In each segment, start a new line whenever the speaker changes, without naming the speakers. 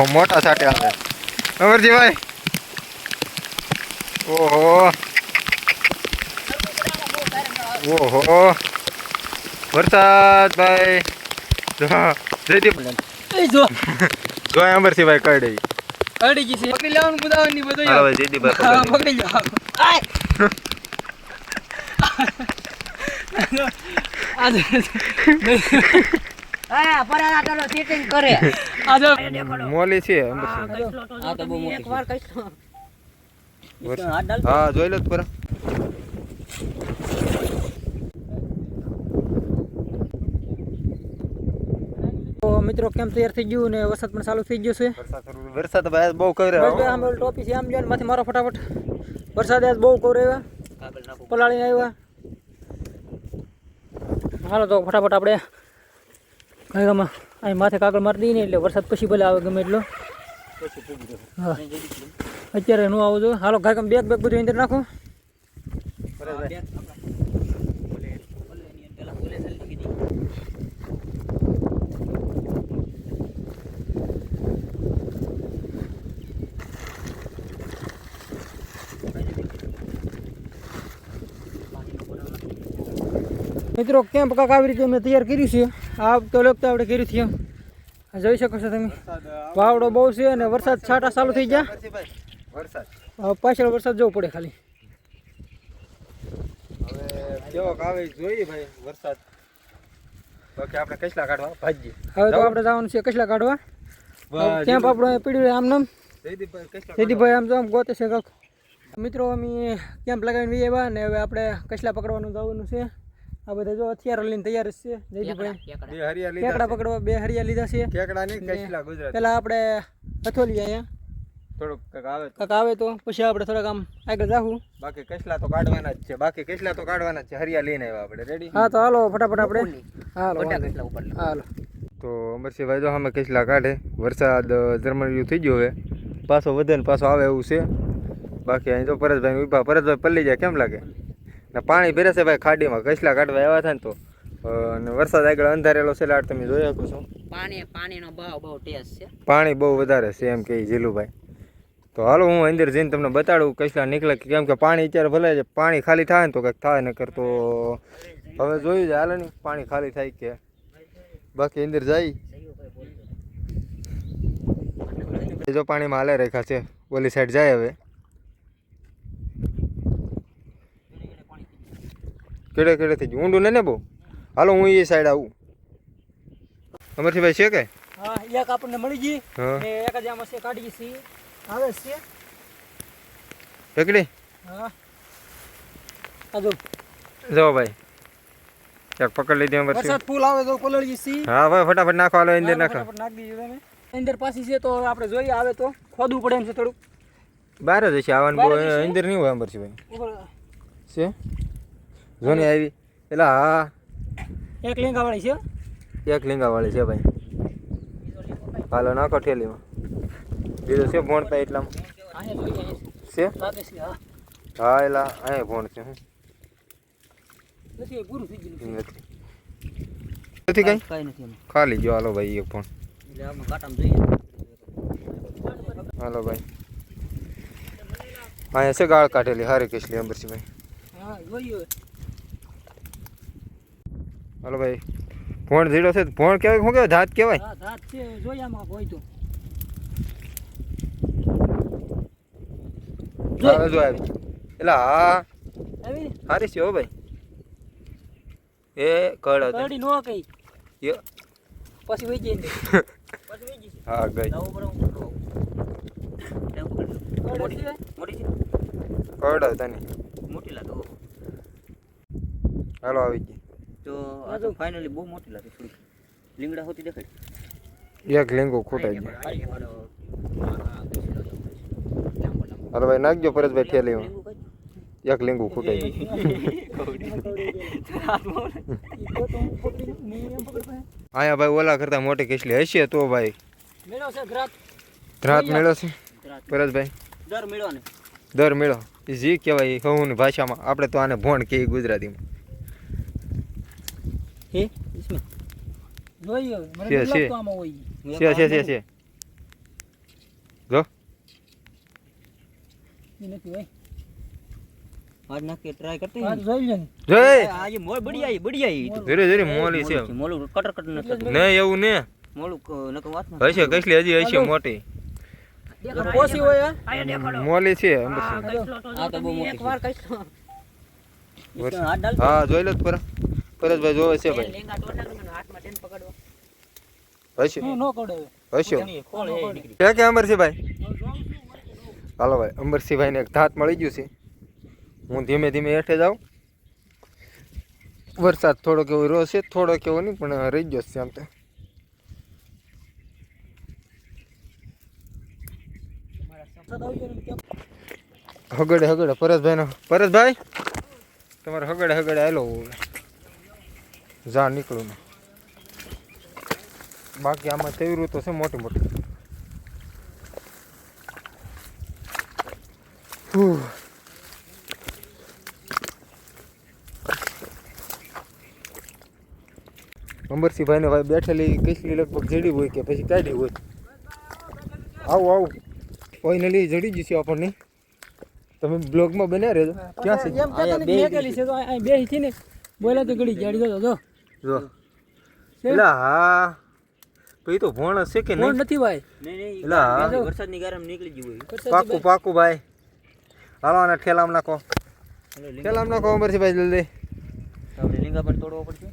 મોટા સાટે આવે અમરજીભાઈ ઓહો ઓહો વરસાદ ભાઈ જયદીપ
જો
અમરજીભાઈ કઈ
અડી ગઈ છે પકડી લેવાનું બુદાવાની બધું
હાલો ભાઈ જયદીપભાઈ
પકડી લો આય આ પરાડા કરો સેટિંગ કરે આ જો
મોલી છે
આ તો બહુ મોટી એકવાર કઈsto
હા જોઈ લો પર
તો મિત્રો કેમ તૈયાર થઈ ગયું ને વરસાદ પણ ચાલુ થઈ ગયો છે
વરસાદ ભાઈ બહુ કરે
બસ આમ ટોપી છે આમ જોઈને માથે મારો ફટાફટ વરસાદ આજ બહુ કવરેવા પલાળીને આવ્યા હાલો તો ફટાફટ આપણે કાગળમાં અહીં માથે કાગળ મારી દઈએ ને એટલે વરસાદ પછી ભલે આવે ગમે એટલો હા અત્યારે નું આવું જોઈએ હાલો ગાયકમ બેગ બધું અંદર નાખો મિત્રો કેમ્પ કાંક આવી રીતે મેં તૈયાર કર્યું છે આ તો લોકો તો આપણે કર્યું છે જોઈ શકો છો તમે વાવડો બહુ છે અને વરસાદ છાંટા ચાલુ થઈ ગયા
વરસાદ
પાછળ વરસાદ જવું પડે ખાલી
હવે કેવો આવે જોઈએ ભાઈ વરસાદ બાકી આપણે કચલા કાઢવા ભાજી
હવે તો આપણે જવાનું છે કચલા કાઢવા કેમ્પ આપણો પીડ્યું આમ નામ જયદીપભાઈ આમ તો આમ ગોતે છે કાંક મિત્રો અમે કેમ્પ લગાવીને આવ્યા ને હવે આપણે કચલા પકડવાનું જવાનું છે આ બધા જો હથિયારો લઈને તૈયાર છે જયદીપભાઈ કેકડા પકડવા 2 હરિયા લીધા છે
કેકડા નહીં કચલા ગુજરાત
પેલા આપણે અથોલી અહીંયા
થોડુંક
કાંક આવે તો પછી આપણે થોડાક આમ આગળ જાવું
બાકી કચલા તો કાઢવાના જ છે હરિયા લઈને આવ્યા આપણે રેડી
હા તો હાલો ફટાફટ આપણે હાલો હાલો
તો અમરસિંહભાઈ જો અમે કચલા કાઢે વરસાદ ઝરમરિયું થઈ ગયો હવે પાછો વધે ને પાછો આવે એવું છે બાકી અહીં તો પરેશભાઈ ઉભા પરેશભાઈ પલ્લી જાય કેમ લાગે ને પાણી ભરે છે ભાઈ ખાડીમાં કચલા કાઢવા આવ્યા હતા ને તો અને વરસાદ આગળ અંધારેલો છે લાટ તમે જોઈ શકો છો
પાણીનો ભાવ બહુ ટેસ્ટ છે
પાણી બહુ વધારે છે એમ કે જીલુભાઈ તો હાલો હું અંદર જઈને તમને બતાડું કચલા નીકળે કેમ કે પાણી અત્યારે ભલે છે પાણી ખાલી થાય ને તો કંઈક થાય નકર તો હવે જોયું જાય હાલે નહીં પાણી ખાલી થાય કે બાકી અંદર જાય જો પાણીમાં હાલે રેખા છે ઓલી સાઈડ જાય હવે કેડે થઈ ગયું ઊંડું ને બહુ હાલો હું એ સાઈડ આવું અમરસિંહભાઈ છે કે
હા એક આપણને મળી ગઈ ને એક જ આમાં છે કાઢી છે આવે છે
પકડી
હા આ જો
ભાઈ એક પકડ લીધી અમરસિંહ
વરસાદ ફૂલ આવે તો કોલળી છે
હા ભાઈ ફટાફટ નાખો હાલો અંદર નાખો
ફટાફટ નાખી દીધું તમે અંદર પાછી છે તો આપણે જોઈએ આવે તો ખોદવું પડે એમ છે થોડુંક
બહાર જ હશે આવવાનું બહુ અંદર નહીં હોય અમરસિંહભાઈ છે જોની આવી પેલા હા
એક લીંગાવાળી છે
એક લીંગાવાળી છે ભાઈ હાલો નાખો ઠેલીમાં બીજું છે ભોણતા એટલામાં છે હા એલા અહીંયા ભોણ છે
નથી પૂરું થઈ ગયું
નથી કઈ
નથી
ખાલી જો હાલો ભાઈ એક ભોણ
એટલે આમાં કાટામાં જોઈએ
હાલો ભાઈ અહીંયા છે ગાળ કાઢેલી હારી કેસલી અમરસિંહભાઈ
હા જોઈએ
હાલો ભાઈ ભોણ ઝીડો છે ભોણ કહેવાય શું કહેવાય ધાત કહેવાય
હા ધાત છે જોઈએ આમાં હોય તો
જો આવી એટલે હા
આવી
હારી છે હો ભાઈ એ કડ
કડી નો કઈ પછી વઈ જઈ
હા ગઈ કડ હતા ને
મોટી લાગે
હાલો આવી ગઈ
તો આ તો ફાઇનલી બહુ મોટી લાગે થોડી લીંગડા હોતી દેખાય
એક લીંગો ખૂટાઈ ગયો હાલો ભાઈ નાખજો પરેશભાઈ ઠેલીમાં એક લીંગુ ખૂટાઈ ગયું અહીંયા ભાઈ ઓલા કરતા મોટી કેસલી હશે તો ભાઈ
મેળો છે ગ્રાત
મેળો છે પરેશભાઈ દર મેળો એ જી કહેવાય કહું ભાષામાં આપણે તો આને ભોણ કહીએ ગુજરાતીમાં
હે इसमें જોઈએ મને
છે
લાગતો આમાં હોય
છે
એ નથી ભાઈ
આજ નાખી ટ્રાય કરતી
આ જોઈ લે ને
જય
આજે મોય બડી આવી તો
ધીરે ધીરે મોલી છે
મોલું કટર કટર નથી
નહીં એવું ને
મોલું નકો વાત
હશે કઈસલી હજી હશે મોટી
પોસી હોય
મોલી છે
આ તો બહુ મોટી એકવાર કઈસલો હાથ ડાલ
હા જોઈ લો પરેશભાઈ જોવે છે ભાઈ
લેંગા ટોટા મને હાથમાં ટેન પકડવો
હશે
નો કડે
હશે
ખોળ હે નીકળી
ક્યાં ક્યાં અમરસિંહભાઈ હાલો ભાઈ અમરસિંહભાઈને એક ધાત મળી ગયું છે હું ધીમે ધીમે હેઠે જાઉં વરસાદ થોડો કેવો રહ્યો છે થોડો કેવો નહીં પણ રહી ગયો છે આમ તો હગડે હગડે પરેશભાઈ તમારે હગડે હગડે હાલો જા નીકળું ને બાકી આમાં તેવરું તો છે મોટી મોટી અમરસિંહભાઈને ભાઈ બેઠેલી કઈસલી લગભગ જડી હોય કે પછી કાઢી હોય આવું ફાઇનલી જડી જશે આપણને તમે બ્લોગમાં બન્યા રહેજો ક્યાં છે
એમ કહેતા ને મેકેલી છે તો આ બે થી ને બોલા તો ગડી જાડી જો
જો એલા હા પછી તો ભણ હશે કે
કોણ
નહીં
નથી ભાઈ
નહીં
એલા
વરસાદની ગરમ નીકળી ગયું
પાકું પાકું ભાઈ હાલો આને ઠેલામ નાખો ઠેલામ નાખો અમરસિંહભાઈ જલ્દી
આપણે લીંગા પણ તોડવો પડશે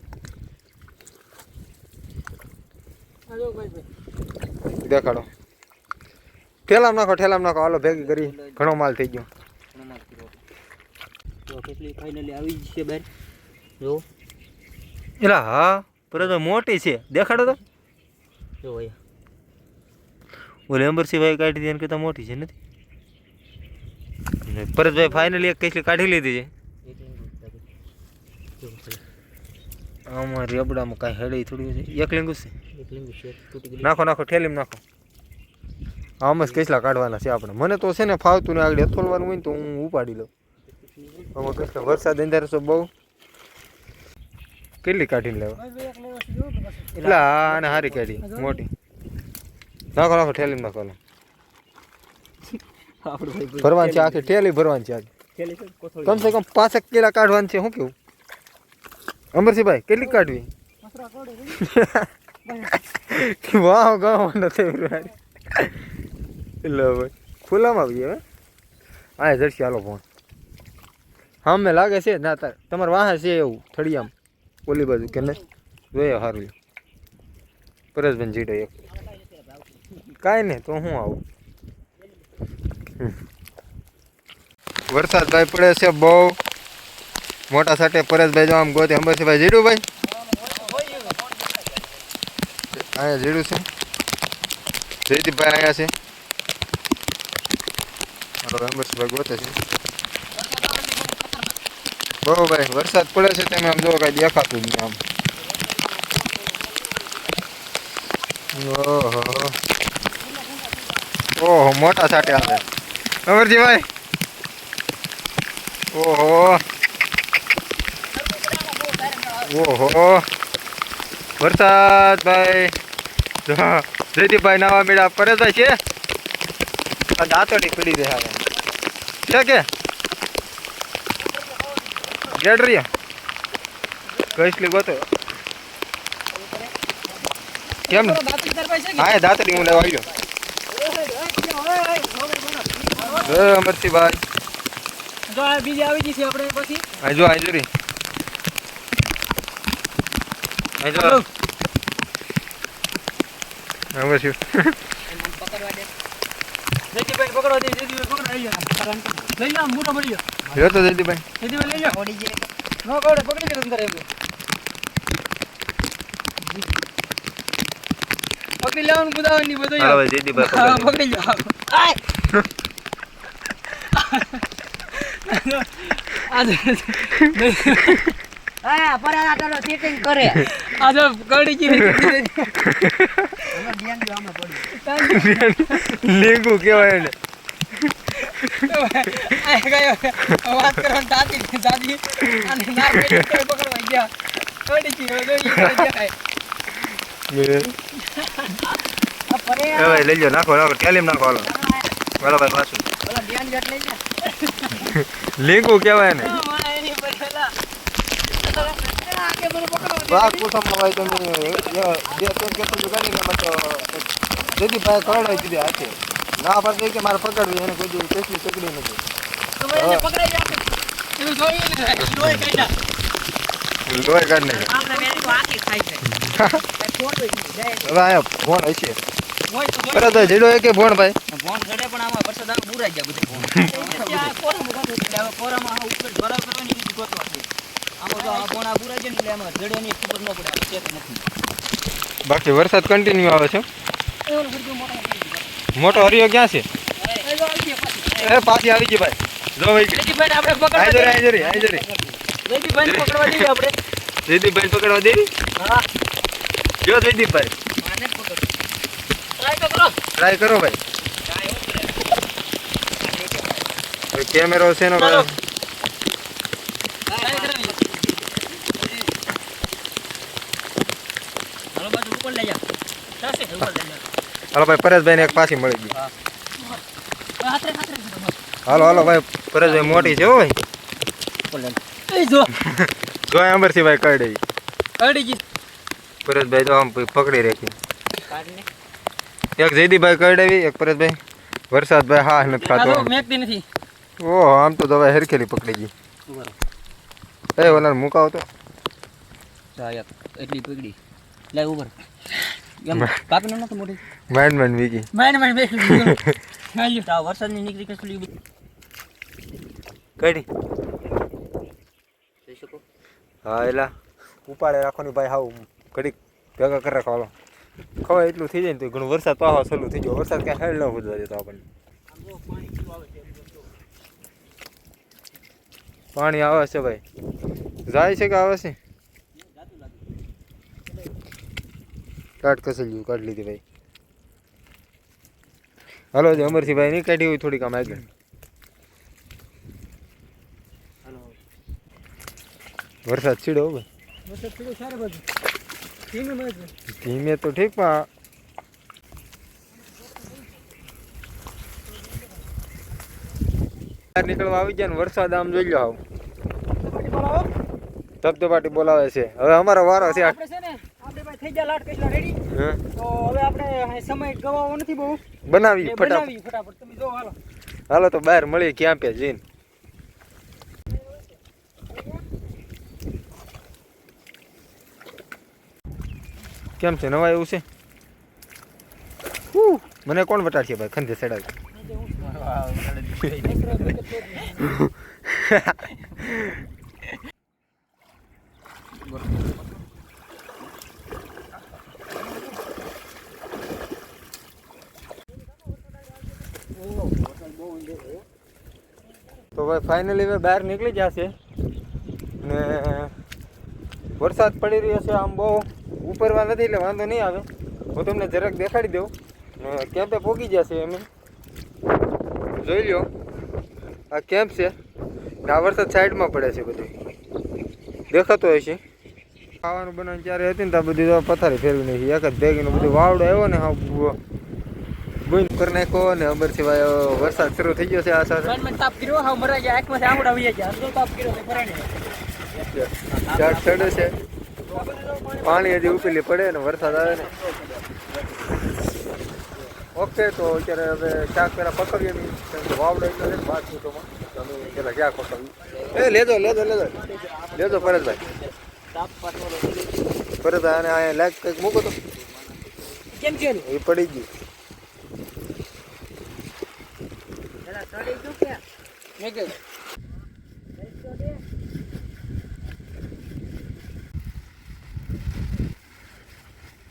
આ જો ભાઈ
દેખાડો ઠેલામ નાખો હાલો ભેગી કરી ઘણો માલ થઈ ગયો
તો કેટલી ફાઇનલી આવી જ છે બહાર જો
એલા હા પર મોટી છે દેખાડો તો
જો અહીંયા
ઓલે અમરસિંહભાઈ કાઢી દે કરતા મોટી છે નથી પરેશભાઈ ફાઇનલી એક કેટલી કાઢી લીધી છે આમાં રેબડામાં કાંઈ હેડે થોડું છે એક લીંગુ છે
એક લીંબુ છે તૂટી ગયું
નાખો ઠેલીમાં નાખો આમ જ કેટલા કાઢવાના છે આપણે મને તો છે ને ફાવતું ને આગળ અથોલવાનું હોય ને તો હું ઉપાડી લઉં આમાં કેટલા વરસાદ અંદર તો બહુ કેટલી કાઢીને લેવા એટલે આને હારી કાઢી મોટી નાખો ઠેલીમાં નાખો
આપણું ભાઈ
ભરવાની છે આખી ઠેલી ભરવાની છે આજે
ખેલી છે કોથળી
કમસે કમ 5 કિલા કાઢવાની છે શું કેવું અમરસિંહભાઈ કેટલી કાઢવી વાહ ગાવ નથી એટલે ભાઈ ખુલ્લામાં આવીએ હવે આ જર્સી હાલો ફોન હા મેં લાગે છે ના તાર તમારે વાહ છે એવું થળિયામ ઓલી બાજુ કે નહીં જોઈએ સારું પરેશભાઈ જીડો એક કાંઈ નહીં તો હું આવું વરસાદ ભાઈ પડે છે બહુ મોટા સાટે પરેશભાઈ જો આમ ગોતે અમરસિંહભાઈ જીડું ભાઈ અહીંયા જીડું છે જયદીપભાઈ અહીંયા છે હવે અમરસિંહભાઈ ગોતે છે બહુ ભાઈ વરસાદ પડે છે તમે આમ જો કાંઈ દેખાતું જ નહીં આમ ઓહો મોટા સાટે આવે અમરજીભાઈ ઓહો વરસાદ ભાઈ જયદીપભાઈ નાવા મેળા પડે છે આ દાંતોડી પડી રહે હવે છે કે ગેડરિયા કઈસલી ગોતો કેમ હા દાંતડી હું લેવા આવ્યો અમરસિંહભાઈ
જો આ બીજી આવી ગઈ છે આપણે પછી
આ જો હાજરી આ જો અમરસિંહ
પકડવા દે
જયદીપભાઈ પકડવા દે જયદીપભાઈ પકડવા લઈ લો મોટો મળી ગયો
જો તો જયદીપભાઈ
જયદીપભાઈ લઈ લો
ઓડી જે
નો કવડે પકડી કે અંદર એમ પકડી લેવાનું બુદાવાની બધું
હાલો ભાઈ જયદીપભાઈ
હા પકડી લો
આ પરાડા કરો સેટિંગ કરે
આ જો કડી કી
લીંગુ કહેવાય ને
આ ગયો વાત કરવાનું દાદી દાદી અને નાર પેટી પકડવા ગયા કડી કી હવે જાય
આ પરે
હવે લઈ લો નાખો ટેલીમ નાખો હાલો ભાઈ પાછું
ઓલા ધ્યાન જટ લઈ જા
લીંગુ કહેવાય ને
એની પેલા
વાઘ પૂછવામાં ભાઈ તમે બે ત્રણ કેટલું કરીને માત્ર જેથી ભાઈ કરડાવી દીધી હાથે ના પાડે કે મારે પકડવી એને કોઈ દી કેટલી પકડી નથી
એને પકડાઈ જાય એવું જોઈએ ને લોહી કાઢ્યા
લોહી કાઢ નાખે
આપણે મેરી આખી ખાઈ છે ફોટો જાય
હવે આયા ફોન હશે
હોય તો
પરત જેડો કે ફોન ભાઈ
ફોન ચડે પણ આમાં વરસાદ આવે બુરાઈ ગયા બધું ફોન ત્યાં કોરામાં ઉપર બરાબર કરવાની રીત ગોતવા છે આમાં જો આ ફોન આ બુરાઈ જાય ને એટલે આમાં જડવાની ખબર ન પડે આપણે ચેક નથી
બાકી વરસાદ કન્ટિન્યુ આવે છે
એવું હરજો મોટો
મોટો હરિયો ક્યાં છે એ પાછી આવી ગઈ ભાઈ જો ભાઈ
જયદીપભાઈ આપણે પકડવા
હાજરી
જયદીપભાઈ પકડવા દઈએ આપણે
જયદીપભાઈ પકડવા દેવી
હા
જો જયદીપભાઈ
માને પકડ ટ્રાય તો કરો
ટ્રાય કરો ભાઈ કેમેરો છે નો
ટ્રાય કરવી હાલો બાજુ ઉપર લઈ જા ચાલશે ઉપર લઈ જા
હાલો ભાઈ પરેશભાઈ ને એક પાછી મળી ગઈ
હાથરે
હાલો હાલો ભાઈ પરેશભાઈ મોટી છે હો ભાઈ
ઉપર લઈ એ જો
જો અમરસિંહ ભાઈ કરડે
અડી ગઈ
પરેશભાઈ તો આમ પકડી રાખી
કાઢને
એક જયદીપભાઈ કરડેવી એક પરેશભાઈ વરસાદભાઈ હા નથી
આ
ખાતો
તો મેકતી નથી
ઓહો આમ તો ભાઈ હરખેલી પકડી ગઈ એ ઓલા મુકાવો તો
યાર એટલી પકડી લે ઉપર એમ કાપી ન તો મોટી
માંડ વીકી
માઈન બેસી હાલ્યો તા વરસાદની નીકળી કેટલી
કડી
જોઈ શકો
હા એલા ઉપાડે રાખવાની ભાઈ હાવ ઘડીક ભેગા કરી રાખો હાલો ખવાય એટલું થઈ જાય ને તો ઘણું વરસાદ પાવા સલું થઈ ગયો વરસાદ કાંઈ હેડ ન પૂછવા દેતો આપણને પાણી આવે છે ભાઈ જાય છે કે આવે છે કાઢ કસેલ્યું કાઢ લીધી ભાઈ હાલો જે અમરસિંહ ભાઈ નહીં કાઢી હોય થોડીક આમ આગળ વરસાદ ચીડો ભાઈ
વરસાદ પડ્યો સારી બાજુ ધીમે બાજુ
ધીમે તો ઠીક પણ બહાર નીકળવા આવી ગયા ને વરસાદ આમ જોઈ લો આવ ધબધબાટી બોલાવે છે હવે અમારો વારો છે
આપણે છે ને આપણે ભાઈ થઈ ગયા લાટ કેટલા રેડી
હા
તો હવે આપણે સમય ગવાવો નથી બહુ
બનાવી
એ
ફટાફટ
બનાવી ફટાફટ તમે જો હાલો
હાલો તો બહાર મળીએ ક્યાં પે જઈને કેમ છે નવા એવું છે મને કોણ બતાડશે ભાઈ ખંધે ચડાવી તો ભાઈ ફાઇનલી હવે બહાર નીકળી જશે ને વરસાદ પડી રહ્યો છે આમ બહુ ઉપરવા નથી એટલે વાંધો નહીં આવે હું તમને જરાક દેખાડી દઉં ને કેમ્પે પહોંચી જશે અમે જોઈ લો આ કેમ્પ છે ને આ વરસાદ સાઈડમાં પડે છે બધું દેખાતો હોય છે ખાવાનું બનાવવાનું ત્યારે હતી ને ત્યાં બધી તો પથારી ફેરવી નાખી એક જ ભેગીનું બધું વાવડો આવ્યો ને હા ગુંજ કરી નાખ્યો ને અમર સિવાય વરસાદ શરૂ થઈ ગયો છે આ સાથે
ગવર્નમેન્ટ તાપ કર્યો હા મરાઈ ગયા આંખમાંથી આંગળા વહી ગયા આટલો તાપ કર્યો છે ભરાઈ
ચાટ ચડે છે પાણી હજી ઉપેલી પડે ને વરસાદ આવે ને ઓકે તો અત્યારે હવે શાક પેલા પકવીએ નહીં કેમ કે વાવડો એટલે છે ને 5 મિનિટોમાં તમે પેલા ક્યાં પકવી લેજો પરેશભાઈ પરેશભાઈ આને અહીંયા લાઈક કંઈક મૂકો તો
કેમ છે
એ પડી ગયું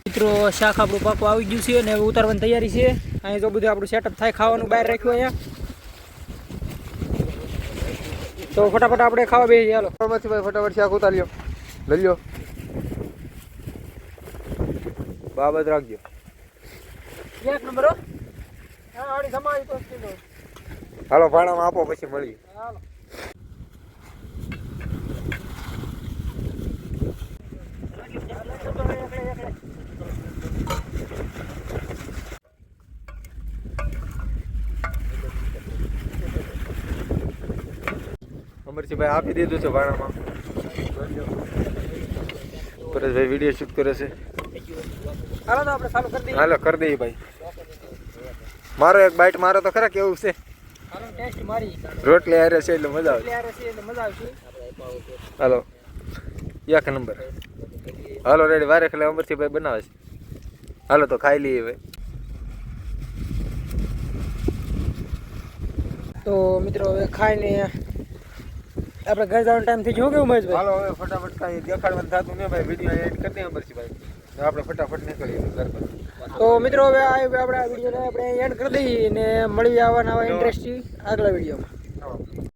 મિત્રો શાક આપણું પાકું આવી ગયું છે ને હવે ઉતારવાની તૈયારી છે અહીં જો બધું આપણું સેટઅપ થાય ખાવાનું બહાર રાખ્યું અહીંયા તો ફટાફટ આપણે ખાવા બેસી ચાલો
પછી ભાઈ ફટાફટ શાક ઉતાર્યો લઈ લો બાબત રાખજો
એક નંબર હો હા આડી સમાઈ તો
હાલો ભાડામાં આપો પછી મળીએ
હાલો
અમરસિંહભાઈ આપી દીધું છે ભાડામાં. પરેશભાઈ વિડીયો શૂટ કરે છે.
હાલો તો આપણે ચાલુ કરી દઈએ.
હાલો કરી દઈએ ભાઈ. મારો એક બાઈટ મારો તો ખરા કેવું છે.
હાલો ટેસ્ટ મારી
રોટલી હારે છે એટલે મજા આવે.
એટલે છે એટલે મજા આવશે.
હાલો એક નંબર. હાલો રેડી વારે ખેલે અમરસિંહભાઈ બનાવે છે. હાલો તો ખાઈ લઈએ હવે.
તો મિત્રો હવે ખાઈને આપણે ઘર જવાનો ટાઈમ થઈ ગયો કેવું મહેશભાઈ?
હાલો હવે ફટાફટ કાંઈ દેખાડવાનું થતું નહીં ભાઈ. વિડીયો એડ કરી દઈએ અમરસિંહભાઈ. આપણે ફટાફટ નીકળીએ ઘર પર.
તો મિત્રો હવે આપણે આ વિડીયોને આપણે એન્ડ કરી દઈએ ને મળી આવવાના ઇન્ટરેસ્ટથી આગલા વિડીયોમાં.